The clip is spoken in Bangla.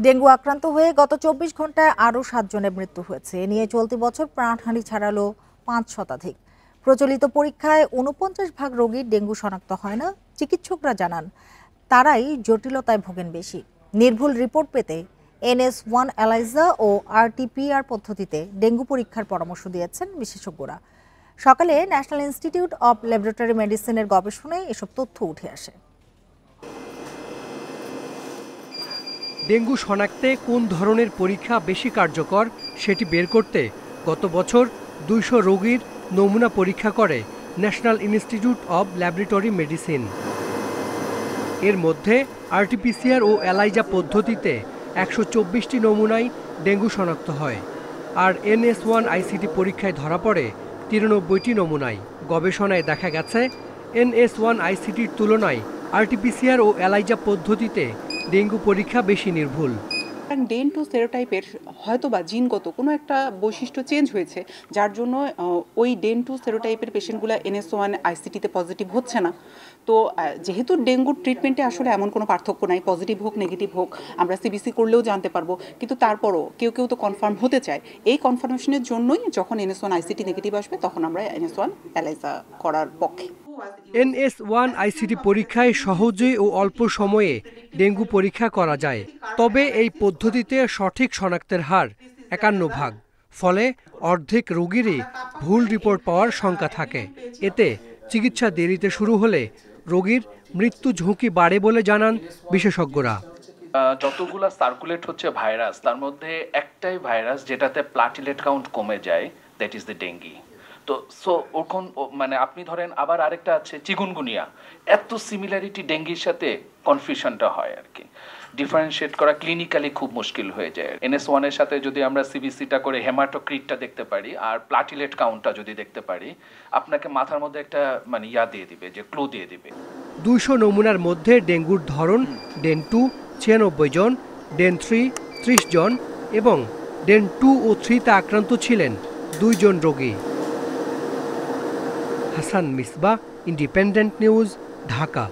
ডেঙ্গু আক্রান্ত হয়ে গত ২৪ ঘন্টায় আরও ৭ জনের মৃত্যু হয়েছে। এ নিয়ে চলতি বছর প্রাণহানি ছাড়ালো ৫ শতাধিক। প্রচলিত পরীক্ষায় ৪৯ ভাগ রোগীর ডেঙ্গু শনাক্ত হয় না। চিকিৎসকরা জানান তারাই জটিলতায় ভোগেন বেশি। নির্ভুল রিপোর্ট পেতে NS1 এলাইজা ও RT-PCR পদ্ধতিতে ডেঙ্গু পরীক্ষার পরামর্শ দিয়েছেন বিশেষজ্ঞরা। সকালে ন্যাশনাল ইনস্টিটিউট অব ল্যাবরেটরি মেডিসিনের গবেষণায় এসব তথ্য উঠে আসে। ডেঙ্গু শনাক্তে কোন ধরনের পরীক্ষা বেশি কার্যকর সেটি বের করতে গত বছর ২০০ রোগীর নমুনা পরীক্ষা করে national institute of laboratory medicine. এর মধ্যে RT-PCR ও এলাইজা পদ্ধতিতে ১২৪টি নমুনায় ডেঙ্গু শনাক্ত হয়, আর NS1 ICT পরীক্ষায় ধরা পড়ে ৯৩টি নমুনায়। গবেষণায় দেখা গেছে NS1 ICTর তুলনায় RT-PCR ও এলাইজা পদ্ধতিতে ডেঙ্গু পরীক্ষা বেশি নির্ভুল। ডেন 2 সেরোটাইপের হয়তোবা জিনগত কোনো একটা বৈশিষ্ট্য চেঞ্জ হয়েছে, যার জন্য ওই ডেন 2 সেরোটাইপের পেশেন্টগুলো NS1 ICTতে পজিটিভ হচ্ছে না। তো যেহেতু ডেঙ্গুর ট্রিটমেন্টে আসলে এমন কোনো পার্থক্য নাই, পজিটিভ হোক নেগেটিভ হোক আমরা CBC করলেও জানতে পারবো, কিন্তু তারপরও কেউ কেউ তো কনফার্ম হতে চায়। এই কনফার্মেশনের জন্যই যখন NS1 ICT নেগেটিভ আসবে তখন আমরা NS1 এলাইজা করার পক্ষে। NS1 ICT পরীক্ষায় সহজে ও অল্প সময়ে ডেঙ্গু পরীক্ষা করা যায়, তবে এই পদ্ধতিতে সঠিক শনাক্তের হার ৫১ ভাগ। ফলে অর্ধেক রোগীরই ভুল রিপোর্ট পাওয়ার শঙ্কা থাকে। এতে চিকিৎসা দেরিতে শুরু হলে রোগীর মৃত্যু ঝুঁকি বাড়ে বলে জানান বিশেষজ্ঞরা। যতগুলা সার্কুলেট হচ্ছে ভাইরাস, তার মধ্যে একটাই ভাইরাস যেটাতে প্লাটিলেট কাউন্ট কমে যায়, দ্যাট ইজ দ্য ডেঙ্গি। তো ওরকম মানে আপনি ধরেন আবার আরেকটা আছে চিকুনগুনিয়া। এত সিমিলারিটি ডেঙ্গির সাথে কনফিউশনটা হয় আর কি, ডিফারেন্সিয়েট করা ক্লিনিক্যালি খুব মুশকিল হয়ে যায়। NS1 এর সাথে যদি আমরা CBCটা করে হেমাটোক্রিটটা দেখতে পারি আর প্লাটিলেট কাউন্টটা যদি দেখতে পারি, আপনাকে মাথার মধ্যে একটা মানে দিয়ে দিবে, যে ক্লু দিয়ে দিবে। ২০০ নমুনার মধ্যে ডেঙ্গুর ধরন ডেন 2 ৯৬ জন, ডেন 3 ৩০ জন এবং ডেন 2 ও 3তে আক্রান্ত ছিলেন 2 জন রোগী। Hasan Misbah, independent news, Dhaka.